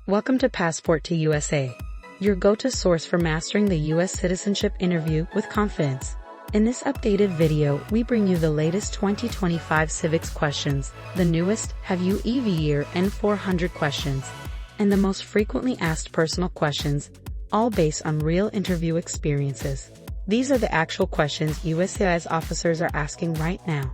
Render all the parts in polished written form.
Welcome to Passport to USA, your go-to source for mastering the U.S. citizenship interview with confidence. In this updated video, we bring you the latest 2025 Civics questions, the newest Have You EV Year N-400 questions, and the most frequently asked personal questions, all based on real interview experiences. These are the actual questions USCIS officers are asking right now.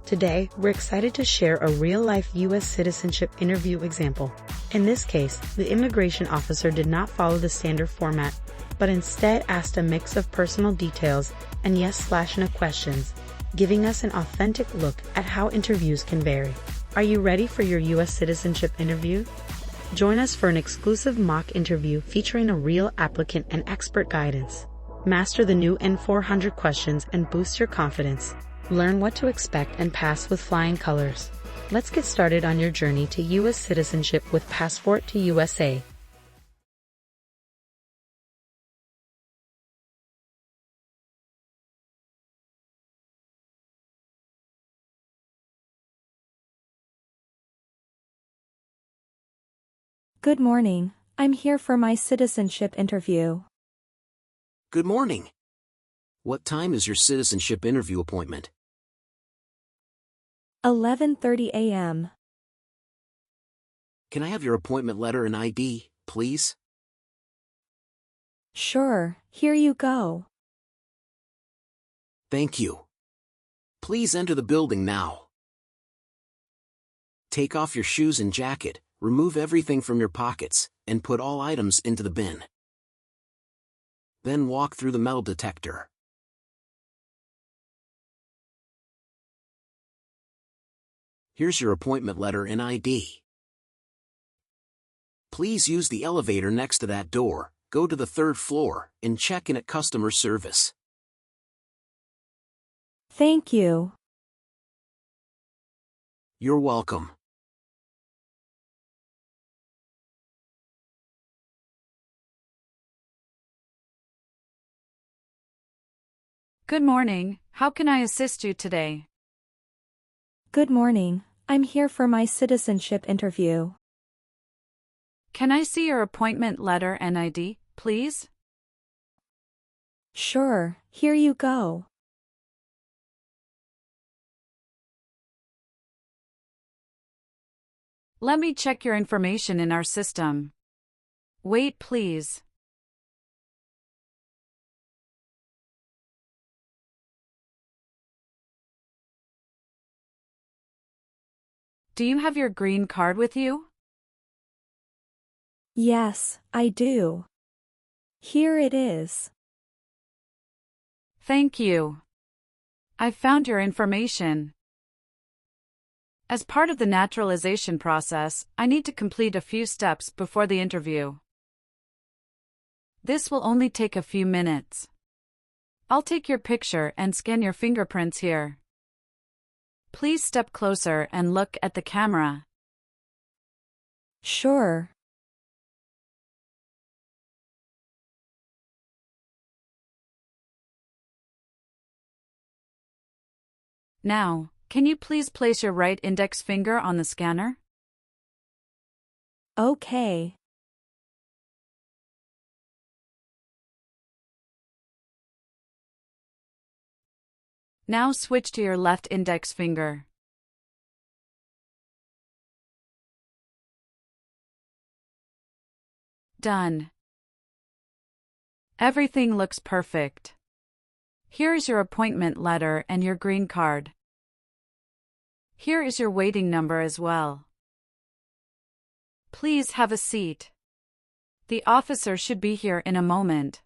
Today, we're excited to share a real-life U.S. citizenship interview example. In this case, the immigration officer did not follow the standard format, but instead asked a mix of personal details and yes/no questions, giving us an authentic look at how interviews can vary. Are you ready for your U.S. citizenship interview? Join us for an exclusive mock interview featuring a real applicant and expert guidance. Master the new N-400 questions and boost your confidence. Learn what to expect and pass with flying colors. Let's get started on your journey to U.S. citizenship with Passport to USA. Good morning. I'm here for my citizenship interview. Good morning. What time is your citizenship interview appointment? 11:30 a.m. Can I have your appointment letter and ID, please? Sure, here you go. Thank you. Please enter the building now. Take off your shoes and jacket, remove everything from your pockets, and put all items into the bin. Then walk through the metal detector. Here's your appointment letter and ID. Please use the elevator next to that door, go to the 3rd floor, and check in at customer service. Thank you. You're welcome. Good morning. How can I assist you today? Good morning. I'm here for my citizenship interview. Can I see your appointment letter and ID, please? Sure, here you go. Let me check your information in our system. Wait, please. Do you have your green card with you? Yes, I do. Here it is. Thank you. I found your information. As part of the naturalization process, I need to complete a few steps before the interview. This will only take a few minutes. I'll take your picture and scan your fingerprints here. Please step closer and look at the camera. Sure. Now, can you please place your right index finger on the scanner? Okay. Now switch to your left index finger. Done. Everything looks perfect. Here is your appointment letter and your green card. Here is your waiting number as well. Please have a seat. The officer should be here in a moment.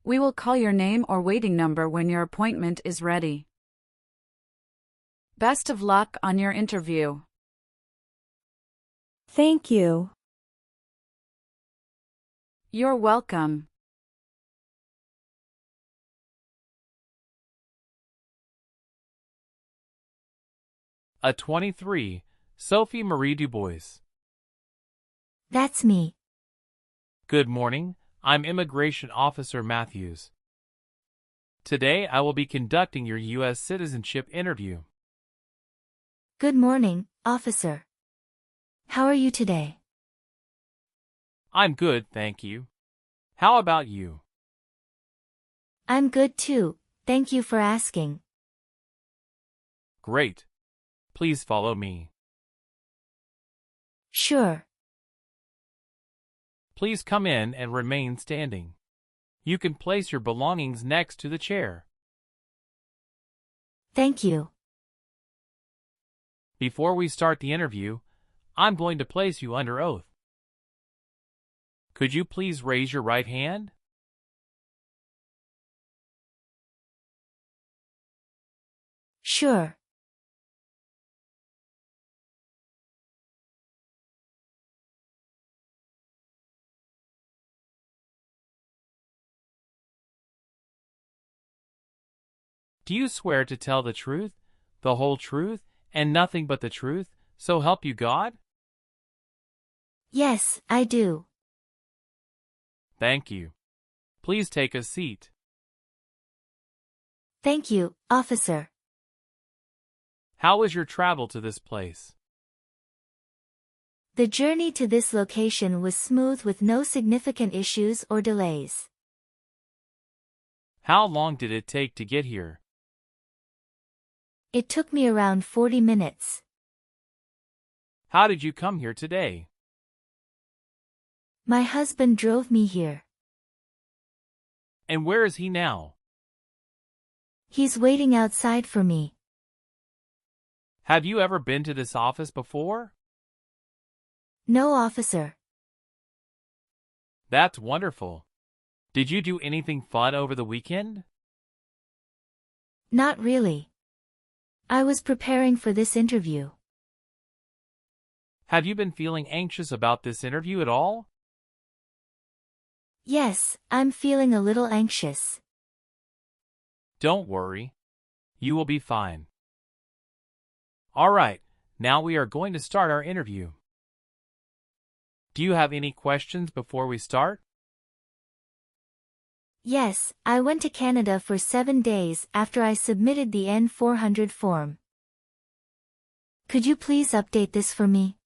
We will call your name or waiting number when your appointment is ready. Best of luck on your interview. Thank you. You're welcome. A 23, Sophie Marie Dubois. That's me. Good morning, I'm Immigration Officer Matthews. Today I will be conducting your U.S. citizenship interview. Good morning, officer. how are you today? I'm good, thank you. How about you? I'm good too, thank you for asking. Great. Please follow me. Sure. Please come in and remain standing. You can place your belongings next to the chair. Thank you. Before we start the interview, I'm going to place you under oath. Could you please raise your right hand? Sure. Do you swear to tell the truth, the whole truth, and nothing but the truth, so help you God? Yes, I do. Thank you. Please take a seat. Thank you, officer. How was your travel to this place? The journey to this location was smooth with no significant issues or delays. How long did it take to get here? It took me around 40 minutes. How did you come here today? My husband drove me here. And where is he now? He's waiting outside for me. Have you ever been to this office before? No, officer. That's wonderful. Did you do anything fun over the weekend? Not really. I was preparing for this interview. Have you been feeling anxious about this interview at all? Yes, I'm feeling a little anxious. Don't worry. You will be fine. All right, now we are going to start our interview. Do you have any questions before we start? Yes, I went to Canada for 7 days after I submitted the N-400 form. Could you please update this for me?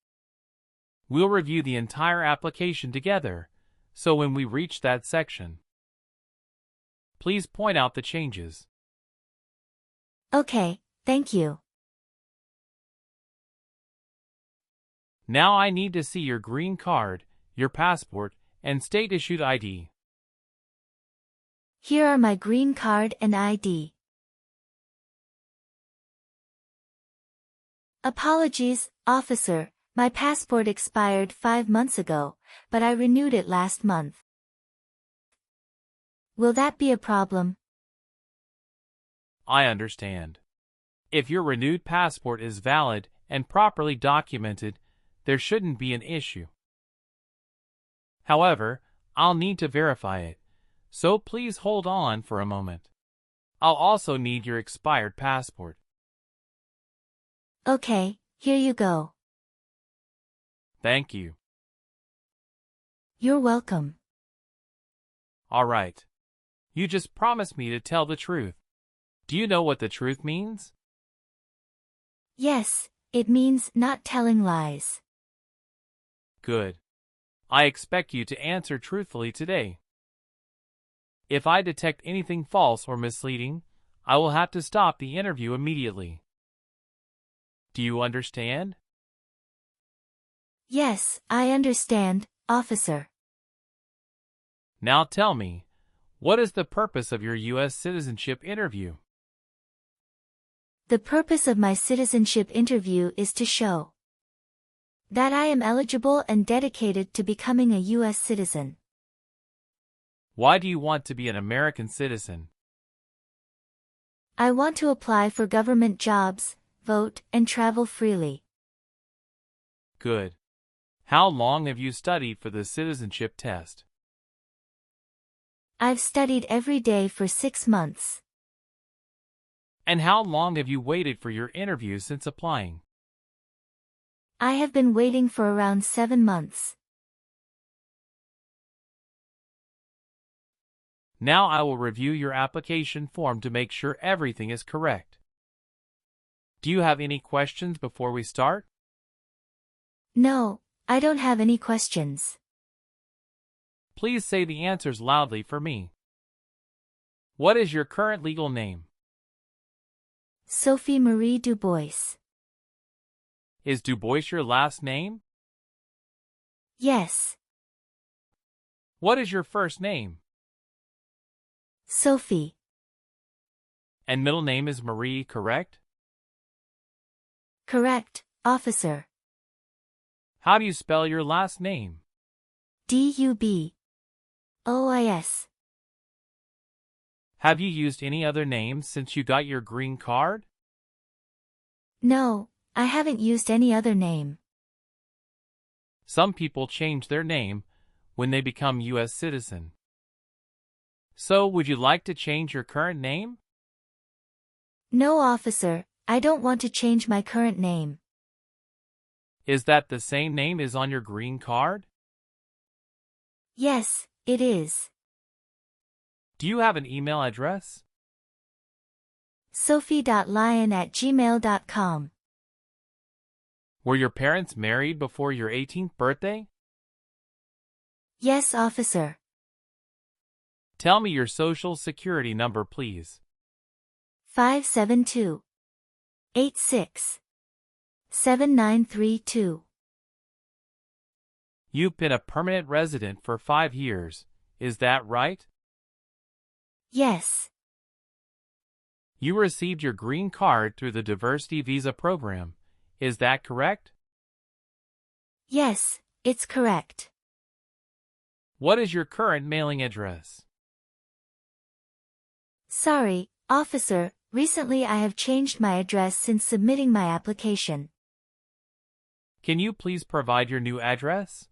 We'll review the entire application together, so when we reach that section, please point out the changes. Okay, thank you. Now I need to see your green card, your passport, and state-issued ID. Here are my green card and ID. Apologies, officer, my passport expired 5 months ago, but I renewed it last month. Will that be a problem? I understand. If your renewed passport is valid and properly documented, there shouldn't be an issue. However, I'll need to verify it, so please hold on for a moment. I'll also need your expired passport. Okay, here you go. Thank you. You're welcome. All right. You just promised me to tell the truth. Do you know what the truth means? Yes, it means not telling lies. Good. I expect you to answer truthfully today. If I detect anything false or misleading, I will have to stop the interview immediately. Do you understand? Yes, I understand, officer. Now tell me, what is the purpose of your U.S. citizenship interview? The purpose of my citizenship interview is to show that I am eligible and dedicated to becoming a U.S. citizen. Why do you want to be an American citizen? I want to apply for government jobs, vote, and travel freely. Good. How long have you studied for the citizenship test? I've studied every day for 6 months. And how long have you waited for your interview since applying? I have been waiting for around 7 months. Now I will review your application form to make sure everything is correct. Do you have any questions before we start? No, I don't have any questions. Please say the answers loudly for me. What is your current legal name? Sophie Marie Dubois. Is Dubois your last name? Yes. What is your first name? Sophie. And middle name is Marie, correct? Correct, officer. How do you spell your last name? Dubois. Have you used any other names since you got your green card? No, I haven't used any other name. Some people change their name when they become U.S. citizen. So, would you like to change your current name? No, officer, I don't want to change my current name. Is that the same name as on your green card? Yes, it is. Do you have an email address? sophie.lion@gmail.com. Were your parents married before your 18th birthday? Yes, officer. Tell me your social security number, please. 572-86-7932. You've been a permanent resident for 5 years, is that right? Yes. You received your green card through the diversity visa program, is that correct? Yes, it's correct. What is your current mailing address? Sorry, officer, recently I have changed my address since submitting my application. Can you please provide your new address?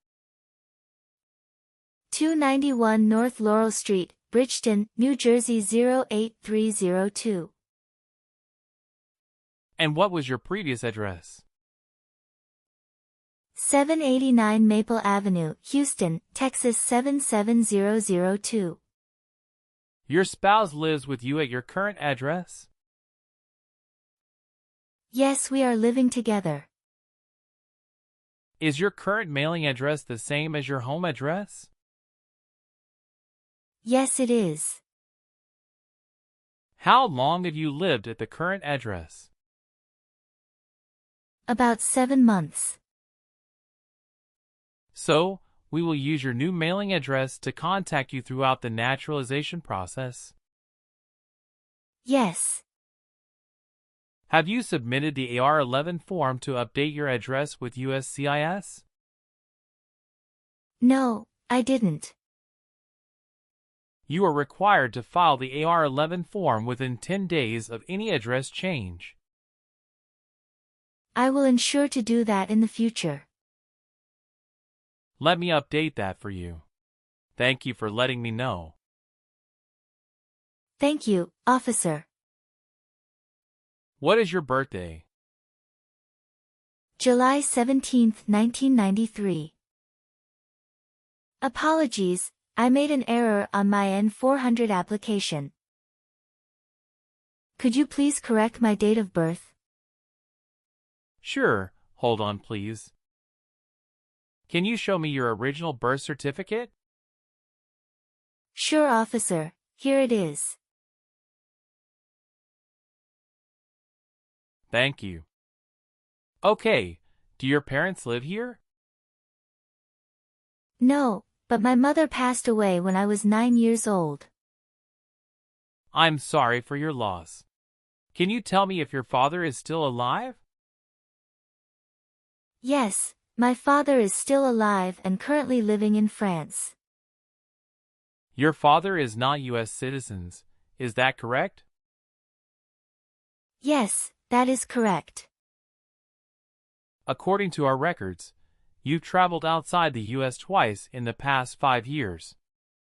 291 North Laurel Street, Bridgeton, New Jersey 08302. And what was your previous address? 789 Maple Avenue, Houston, Texas 77002. Your spouse lives with you at your current address? Yes, we are living together. Is your current mailing address the same as your home address? Yes, it is. How long have you lived at the current address? About 7 months. So, we will use your new mailing address to contact you throughout the naturalization process. Yes. Have you submitted the AR-11 form to update your address with USCIS? No, I didn't. You are required to file the AR-11 form within 10 days of any address change. I will ensure to do that in the future. Let me update that for you. Thank you for letting me know. Thank you, officer. What is your birthday? July 17, 1993. Apologies, I made an error on my N-400 application. Could you please correct my date of birth? Sure, hold on please. Can you show me your original birth certificate? Sure, officer, here it is. Thank you. Okay, do your parents live here? No, but my mother passed away when I was 9 years old. I'm sorry for your loss. Can you tell me if your father is still alive? Yes, my father is still alive and currently living in France. Your father is not U.S. citizens, is that correct? Yes, that is correct. According to our records, you've traveled outside the U.S. twice in the past 5 years.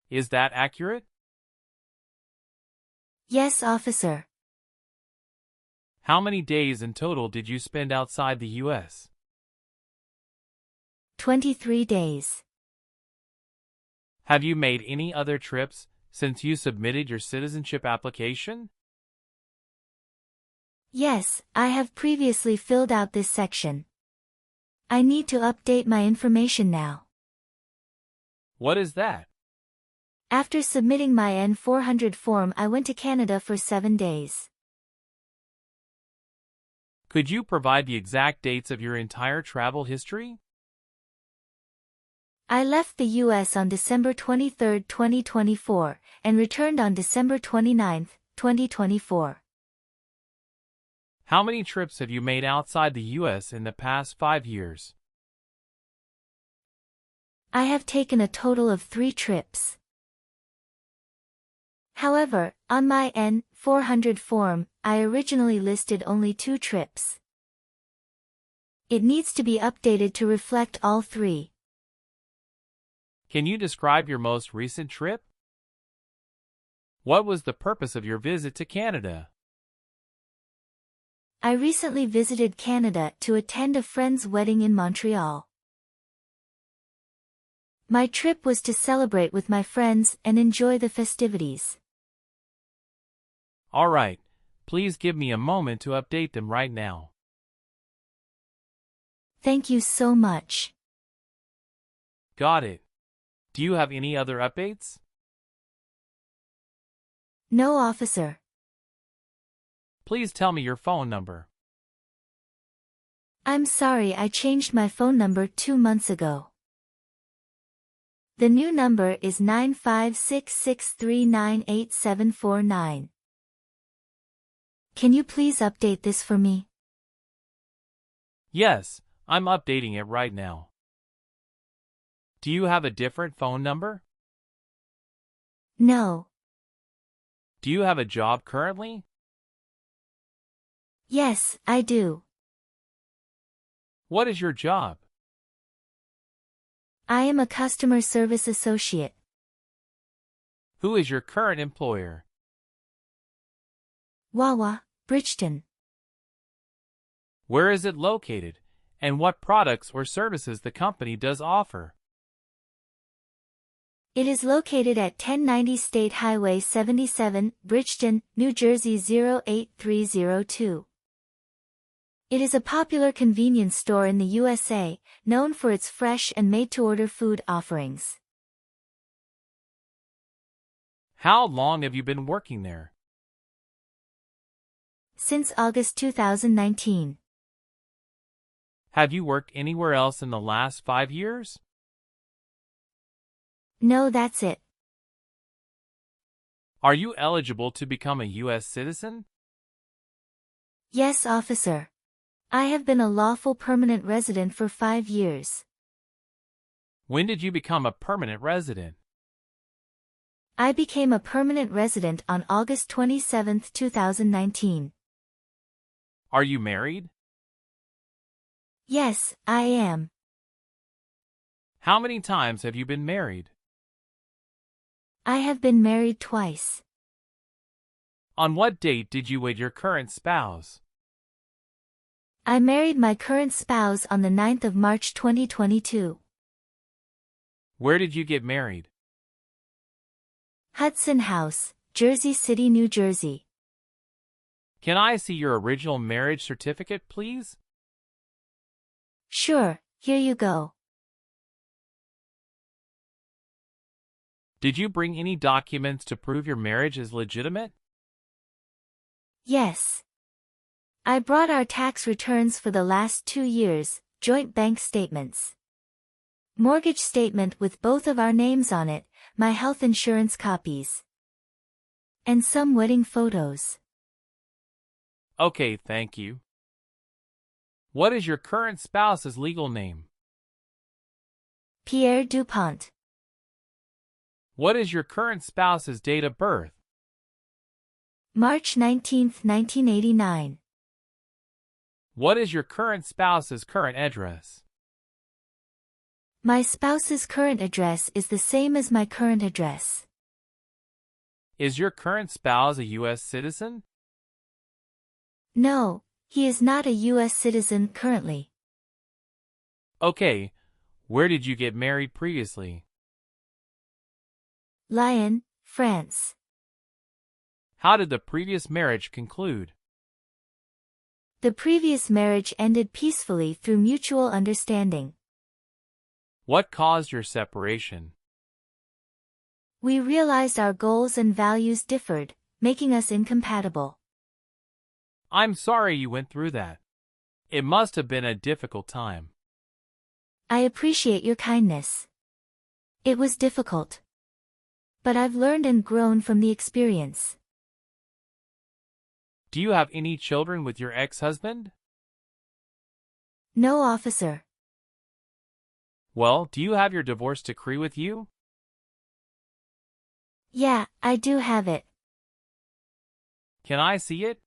Is that accurate? Yes, officer. How many days in total did you spend outside the U.S.? 23 days. Have you made any other trips since you submitted your citizenship application? Yes, I have previously filled out this section. I need to update my information now. What is that? After submitting my N-400 form, I went to Canada for 7 days. Could you provide the exact dates of your entire travel history? I left the U.S. on December 23, 2024, and returned on December 29, 2024. How many trips have you made outside the U.S. in the past 5 years? I have taken a total of 3 trips. However, on my N-400 form, I originally listed only 2 trips. It needs to be updated to reflect all 3. Can you describe your most recent trip? What was the purpose of your visit to Canada? I recently visited Canada to attend a friend's wedding in Montreal. My trip was to celebrate with my friends and enjoy the festivities. All right, please give me a moment to update them right now. Thank you so much. Got it. Do you have any other updates? No, officer. Please tell me your phone number. I'm sorry, I changed my phone number 2 months ago. The new number is 95663988749. Can you please update this for me? Yes, I'm updating it right now. Do you have a different phone number? No. Do you have a job currently? Yes, I do. What is your job? I am a customer service associate. Who is your current employer? Wawa, Bridgeton. Where is it located, and what products or services the company does offer? It is located at 1090 State Highway 77, Bridgeton, New Jersey 08302. It is a popular convenience store in the USA, known for its fresh and made-to-order food offerings. How long have you been working there? Since August 2019. Have you worked anywhere else in the last 5 years? No, that's it. Are you eligible to become a U.S. citizen? Yes, officer. I have been a lawful permanent resident for 5 years. When did you become a permanent resident? I became a permanent resident on August 27, 2019. Are you married? Yes, I am. How many times have you been married? I have been married twice. On what date did you wed your current spouse? I married my current spouse on the 9th of March 2022. Where did you get married? Hudson House, Jersey City, New Jersey. Can I see your original marriage certificate, please? Sure, here you go. Did you bring any documents to prove your marriage is legitimate? Yes. I brought our tax returns for the last 2 years, joint bank statements, mortgage statement with both of our names on it, my health insurance copies, and some wedding photos. Okay, thank you. What is your current spouse's legal name? Pierre DuPont. What is your current spouse's date of birth? March 19, 1989. What is your current spouse's current address? My spouse's current address is the same as my current address. Is your current spouse a U.S. citizen? No, he is not a U.S. citizen currently. Okay, where did you get married previously? Lyon, France. How did the previous marriage conclude? The previous marriage ended peacefully through mutual understanding. What caused your separation? We realized our goals and values differed, making us incompatible. I'm sorry you went through that. It must have been a difficult time. I appreciate your kindness. It was difficult. But I've learned and grown from the experience. Do you have any children with your ex-husband? No, officer. Well, do you have your divorce decree with you? Yeah, I do have it. Can I see it?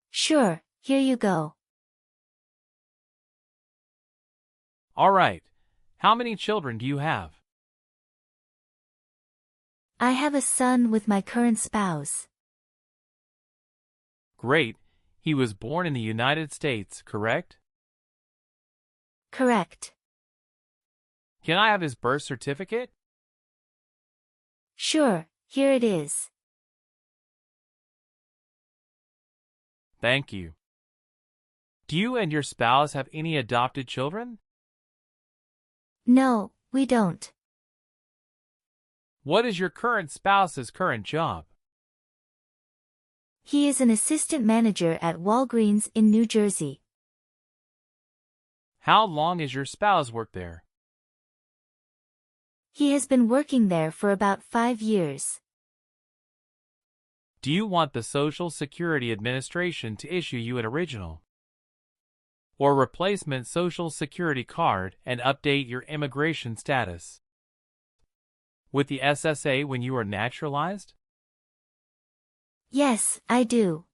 Sure, here you go. All right. How many children do you have? I have a son with my current spouse. Great. He was born in the United States, correct? Correct. Can I have his birth certificate? Sure, here it is. Thank you. Do you and your spouse have any adopted children? No, we don't. What is your current spouse's current job? He is an assistant manager at Walgreens in New Jersey. How long has your spouse worked there? He has been working there for about 5 years. Do you want the Social Security Administration to issue you an original or replacement Social Security card and update your immigration status with the SSA when you are naturalized? Yes, I do.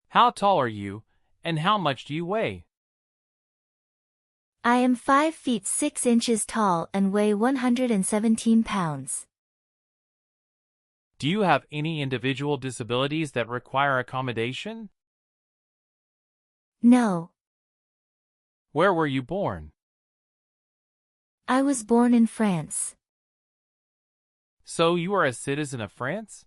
How tall are you, and how much do you weigh? I am 5 feet 6 inches tall and weigh 117 pounds. Do you have any individual disabilities that require accommodation? No. Where were you born? I was born in France. So you are a citizen of France?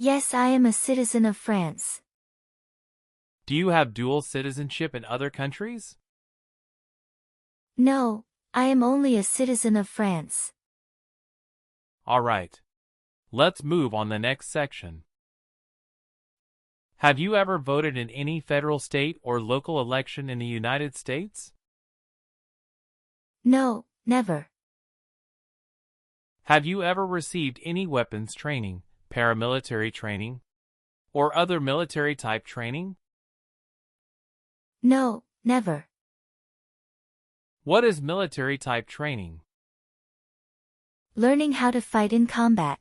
Yes, I am a citizen of France. Do you have dual citizenship in other countries? No, I am only a citizen of France. All right. Let's move on the next section. Have you ever voted in any federal, state, or local election in the United States? No, never. Have you ever received any weapons training, paramilitary training, or other military-type training? No, never. What is military-type training? Learning how to fight in combat.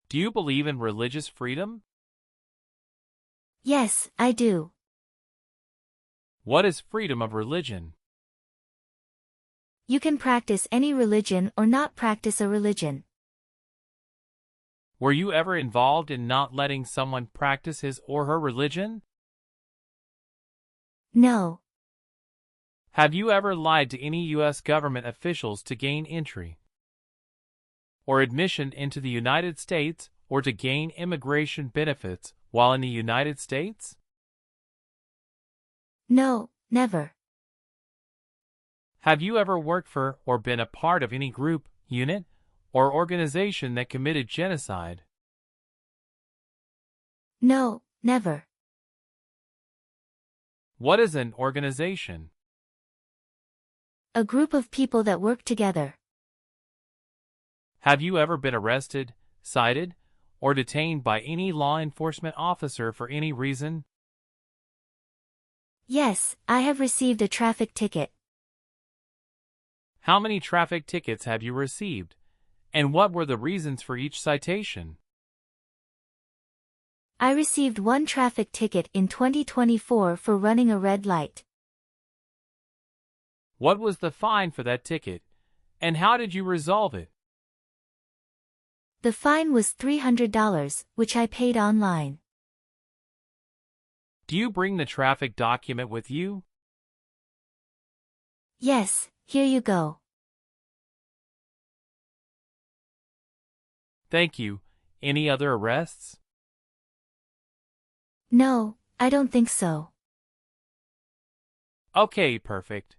Do you believe in religious freedom? Yes, I do. What is freedom of religion? You can practice any religion or not practice a religion. Were you ever involved in not letting someone practice his or her religion? No. Have you ever lied to any U.S. government officials to gain entry or admission into the United States or to gain immigration benefits while in the United States? No, never. Have you ever worked for or been a part of any group, unit, or organization that committed genocide? No, never. What is an organization? A group of people that work together. Have you ever been arrested, cited, or detained by any law enforcement officer for any reason? Yes, I have received a traffic ticket. How many traffic tickets have you received, and what were the reasons for each citation? I received 1 traffic ticket in 2024 for running a red light. What was the fine for that ticket, and how did you resolve it? The fine was $300, which I paid online. Do you bring the traffic document with you? Yes, here you go. Thank you. Any other arrests? No, I don't think so. Okay, perfect.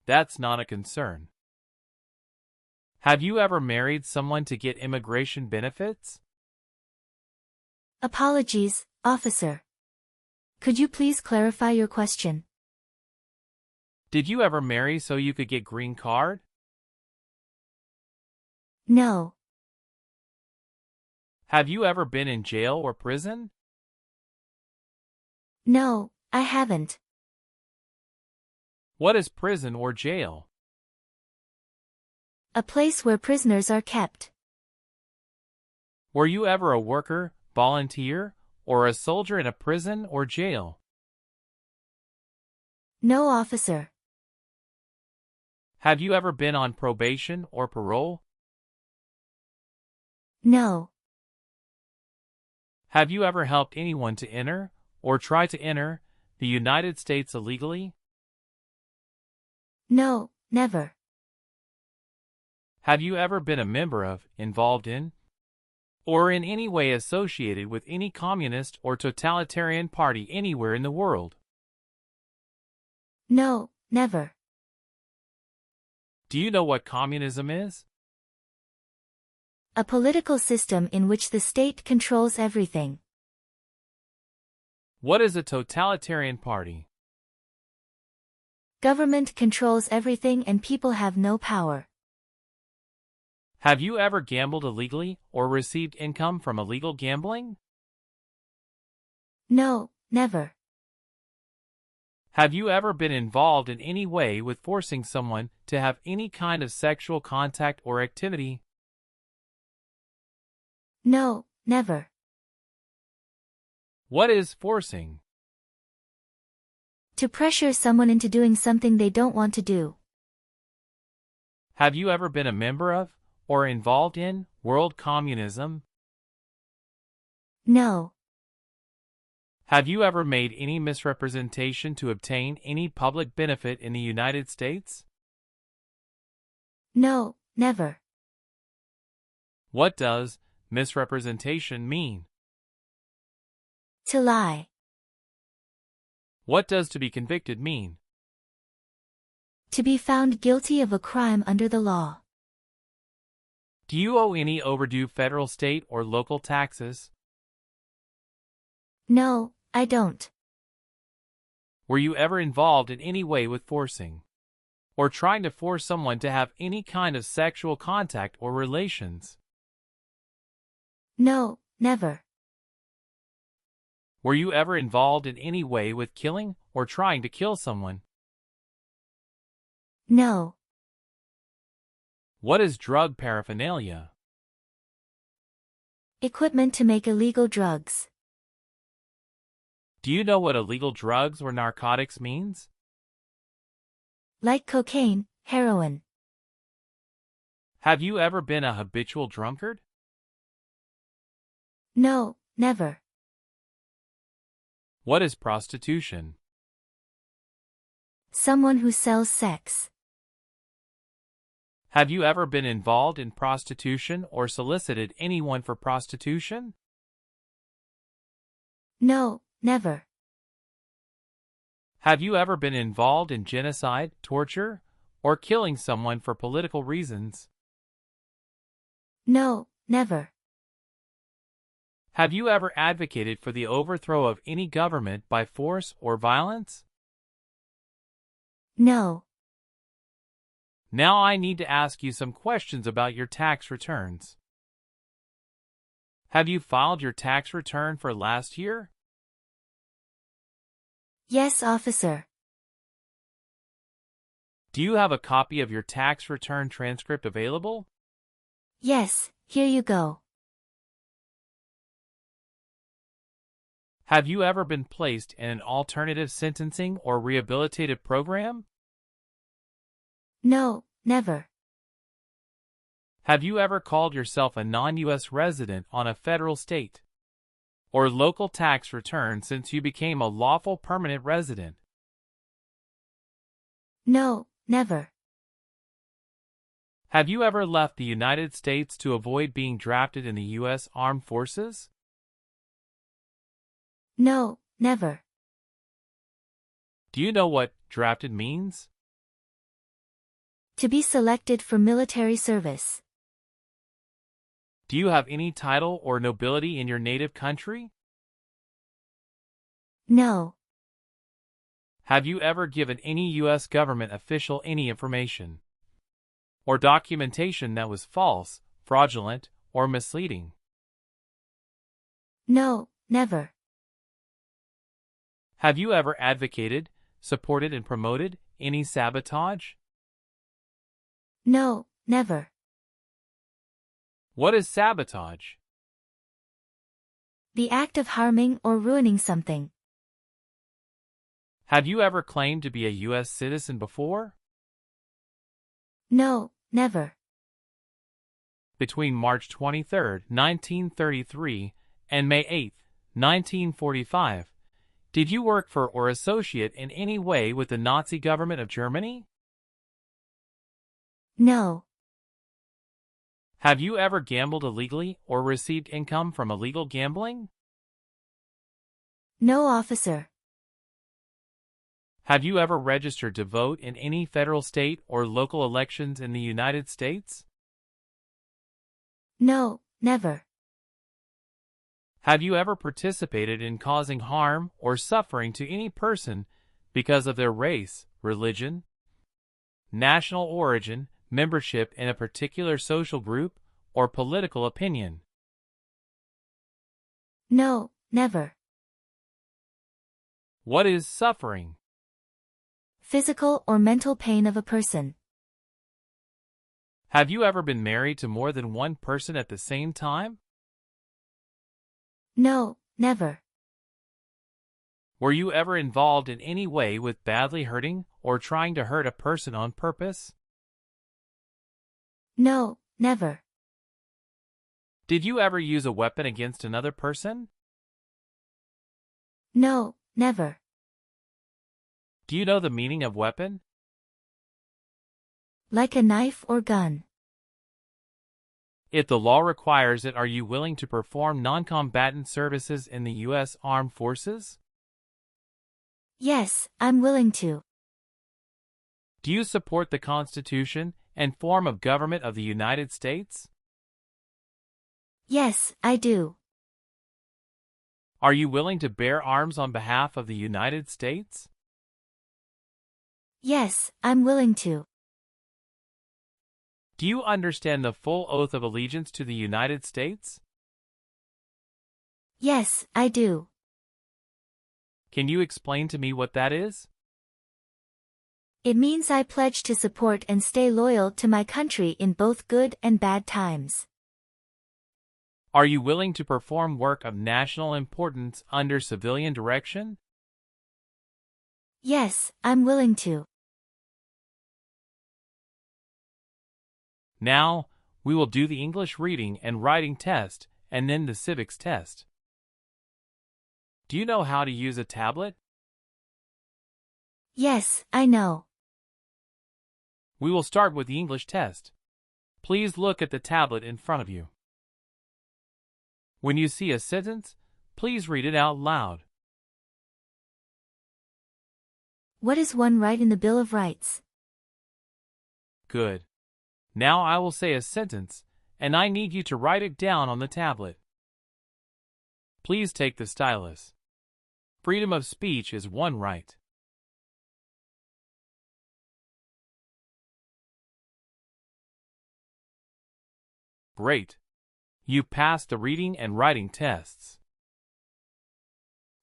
That's not a concern. Have you ever married someone to get immigration benefits? Apologies, officer. Could you please clarify your question? Did you ever marry so you could get green card? No. Have you ever been in jail or prison? No, I haven't. What is prison or jail? A place where prisoners are kept. Were you ever a worker, volunteer, or a soldier in a prison or jail? No, officer. Have you ever been on probation or parole? No. Have you ever helped anyone to enter, or try to enter, the United States illegally? No, never. Have you ever been a member of, involved in, or in any way associated with any communist or totalitarian party anywhere in the world? No, never. Do you know what communism is? A political system in which the state controls everything. What is a totalitarian party? Government controls everything and people have no power. Have you ever gambled illegally or received income from illegal gambling? No, never. Have you ever been involved in any way with forcing someone to have any kind of sexual contact or activity? No, never. What is forcing? To pressure someone into doing something they don't want to do. Have you ever been a member of, or involved in, world communism? No. Have you ever made any misrepresentation to obtain any public benefit in the United States? No, never. What does misrepresentation mean? To lie. What does to be convicted mean? To be found guilty of a crime under the law. Do you owe any overdue federal, state, or local taxes? No, I don't. Were you ever involved in any way with forcing, or trying to force someone to have any kind of sexual contact or relations? No, never. Were you ever involved in any way with killing or trying to kill someone? No. What is drug paraphernalia? Equipment to make illegal drugs. Do you know what illegal drugs or narcotics means? Like cocaine, heroin. Have you ever been a habitual drunkard? No, never. What is prostitution? Someone who sells sex. Have you ever been involved in prostitution or solicited anyone for prostitution? No, never. Have you ever been involved in genocide, torture, or killing someone for political reasons? No, never. Have you ever advocated for the overthrow of any government by force or violence? No. Now I need to ask you some questions about your tax returns. Have you filed your tax return for last year? Yes, officer. Do you have a copy of your tax return transcript available? Yes, here you go. Have you ever been placed in an alternative sentencing or rehabilitative program? No, never. Have you ever called yourself a non-U.S. resident on a federal, state, or local tax return since you became a lawful permanent resident? No, never. Have you ever left the United States to avoid being drafted in the U.S. Armed Forces? No, never. Do you know what drafted means? To be selected for military service. Do you have any title or nobility in your native country? No. Have you ever given any U.S. government official any information or documentation that was false, fraudulent, or misleading? No, never. Have you ever advocated, supported, and promoted any sabotage? No, never. What is sabotage? The act of harming or ruining something. Have you ever claimed to be a U.S. citizen before? No, never. Between March 23, 1933, and May 8, 1945, did you work for or associate in any way with the Nazi government of Germany? No. Have you ever gambled illegally or received income from illegal gambling? No, officer. Have you ever registered to vote in any federal, state, or local elections in the United States? No, never. Have you ever participated in causing harm or suffering to any person because of their race, religion, national origin, membership in a particular social group, or political opinion? No, never. What is suffering? Physical or mental pain of a person. Have you ever been married to more than one person at the same time? No, never. Were you ever involved in any way with badly hurting or trying to hurt a person on purpose? No, never. Did you ever use a weapon against another person? No, never. Do you know the meaning of weapon? Like a knife or gun. If the law requires it, are you willing to perform non-combatant services in the U.S. Armed Forces? Yes, I'm willing to. Do you support the Constitution and form of government of the United States? Yes, I do. Are you willing to bear arms on behalf of the United States? Yes, I'm willing to. Do you understand the full oath of allegiance to the United States? Yes, I do. Can you explain to me what that is? It means I pledge to support and stay loyal to my country in both good and bad times. Are you willing to perform work of national importance under civilian direction? Yes, I'm willing to. Now, we will do the English reading and writing test and then the civics test. Do you know how to use a tablet? Yes, I know. We will start with the English test. Please look at the tablet in front of you. When you see a sentence, please read it out loud. What is one right in the Bill of Rights? Good. Now I will say a sentence, and I need you to write it down on the tablet. Please take the stylus. Freedom of speech is one right. Great. You passed the reading and writing tests.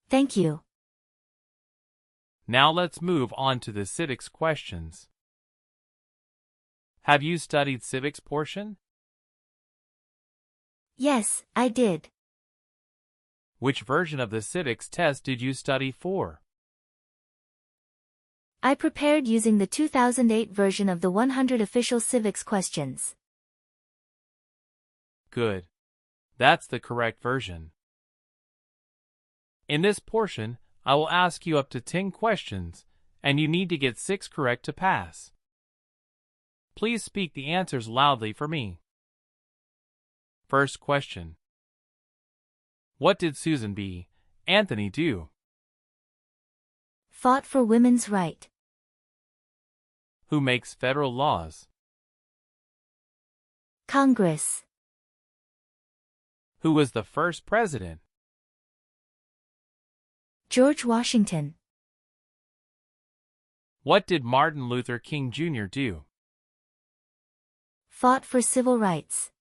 Thank you. Now let's move on to the civics questions. Have you studied civics portion? Yes, I did. Which version of the civics test did you study for? I prepared using the 2008 version of the 100 official civics questions. Good. That's the correct version. In this portion, I will ask you up to 10 questions, and you need to get 6 correct to pass. Please speak the answers loudly for me. First question. What did Susan B. Anthony do? Fought for women's right. Who makes federal laws? Congress. Who was the first president? George Washington. What did Martin Luther King Jr. do? Fought for civil rights.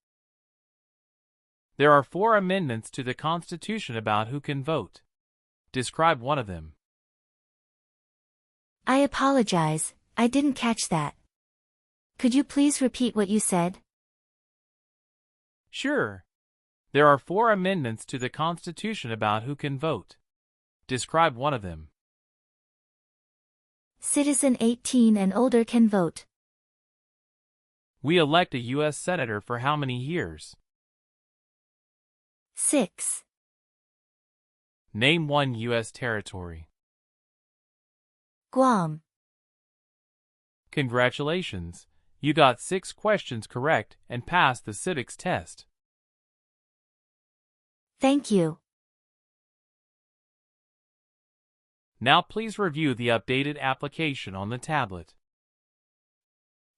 There are 4 amendments to the Constitution about who can vote. Describe one of them. I apologize, I didn't catch that. Could you please repeat what you said? Sure. There are 4 amendments to the Constitution about who can vote. Describe one of them. Citizen 18 and older can vote. We elect a U.S. Senator for how many years? 6. Name one U.S. territory. Guam. Congratulations. You got 6 questions correct and passed the Civics test. Thank you. Now please review the updated application on the tablet.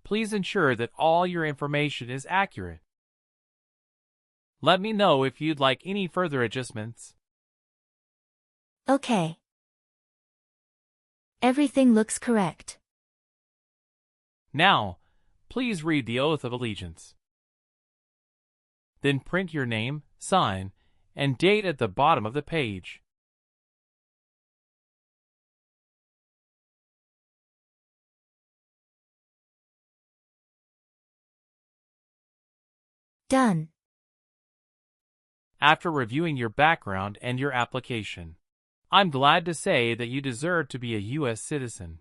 Please ensure that all your information is accurate. Let me know if you'd like any further adjustments. Okay. Everything looks correct. Now, please read the Oath of Allegiance. Then print your name, sign, and date at the bottom of the page. Done. After reviewing your background and your application, I'm glad to say that you deserve to be a U.S. citizen.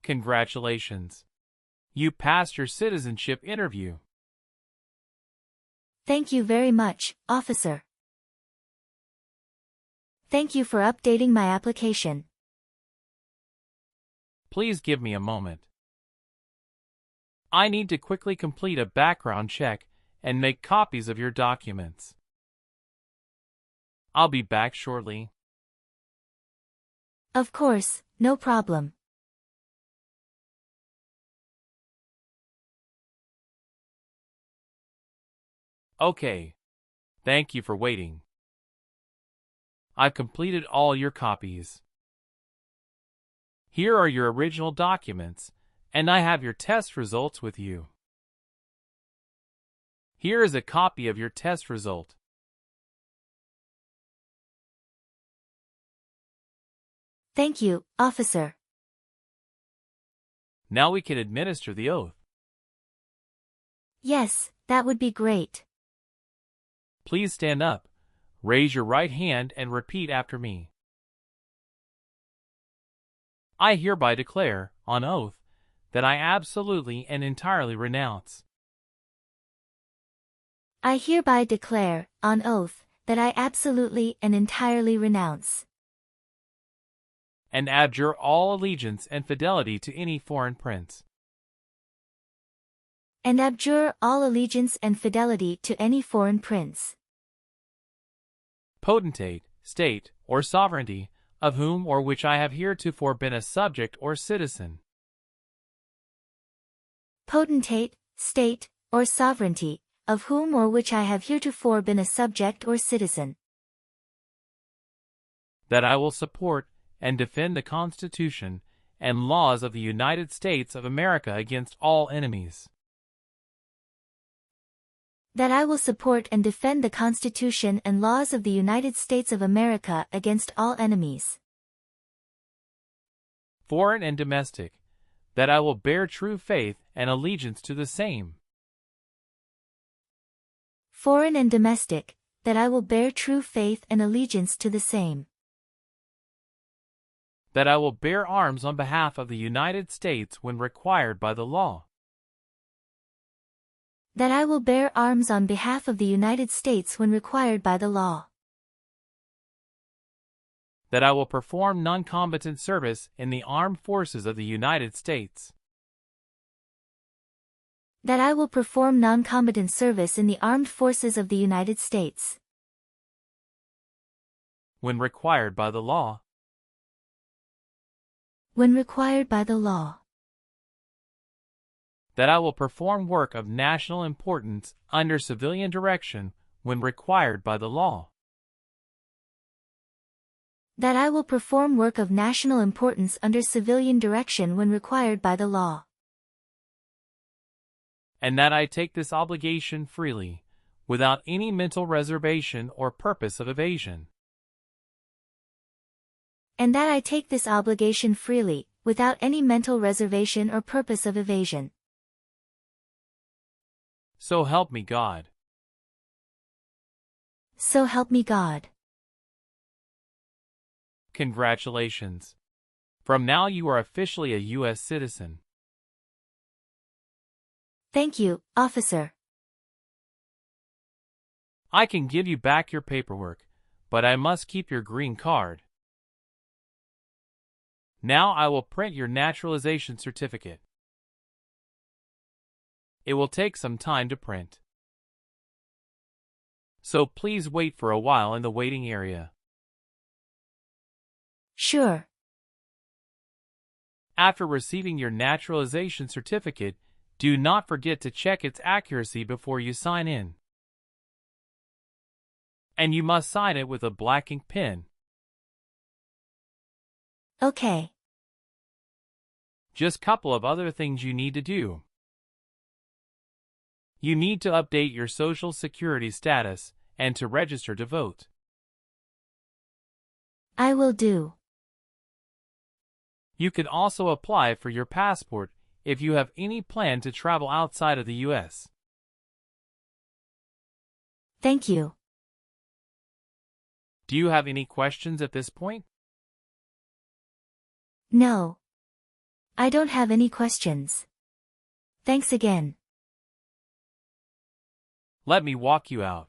Congratulations. You passed your citizenship interview. Thank you very much, officer. Thank you for updating my application. Please give me a moment. I need to quickly complete a background check and make copies of your documents. I'll be back shortly. Of course, no problem. Okay. Thank you for waiting. I've completed all your copies. Here are your original documents, and I have your test results with you. Here is a copy of your test result. Thank you, officer. Now we can administer the oath. Yes, that would be great. Please stand up, raise your right hand, and repeat after me. I hereby declare, on oath, that I absolutely and entirely renounce. I hereby declare, on oath, that I absolutely and entirely renounce and abjure all allegiance and fidelity to any foreign prince, and abjure all allegiance and fidelity to any foreign prince, potentate, state, or sovereignty, of whom or which I have heretofore been a subject or citizen. Potentate, state, or sovereignty, of whom or which I have heretofore been a subject or citizen. That I will support and defend the Constitution and laws of the United States of America against all enemies. That I will support and defend the Constitution and laws of the United States of America against all enemies, foreign and domestic. That I will bear true faith and allegiance to the same, foreign and domestic. That I will bear true faith and allegiance to the same. That I will bear arms on behalf of the United States when required by the law. That I will bear arms on behalf of the United States when required by the law. That I will perform non-combatant service in the armed forces of the United States. That I will perform non-combatant service in the armed forces of the United States. when required by the law. When required by the law. That I will perform work of national importance under civilian direction when required by the law. That I will perform work of national importance under civilian direction when required by the law. And that I take this obligation freely, without any mental reservation or purpose of evasion. And that I take this obligation freely, without any mental reservation or purpose of evasion. So help me God. So help me God. Congratulations. From now you are officially a U.S. citizen. Thank you, officer. I can give you back your paperwork, but I must keep your green card. Now I will print your naturalization certificate. It will take some time to print. So please wait for a while in the waiting area. Sure. After receiving your naturalization certificate, do not forget to check its accuracy before you sign in. And you must sign it with a black ink pen. Okay. Just a couple of other things you need to do. You need to update your Social Security status and to register to vote. I will do. You can also apply for your passport if you have any plan to travel outside of the U.S. Thank you. Do you have any questions at this point? No. I don't have any questions. Thanks again. Let me walk you out.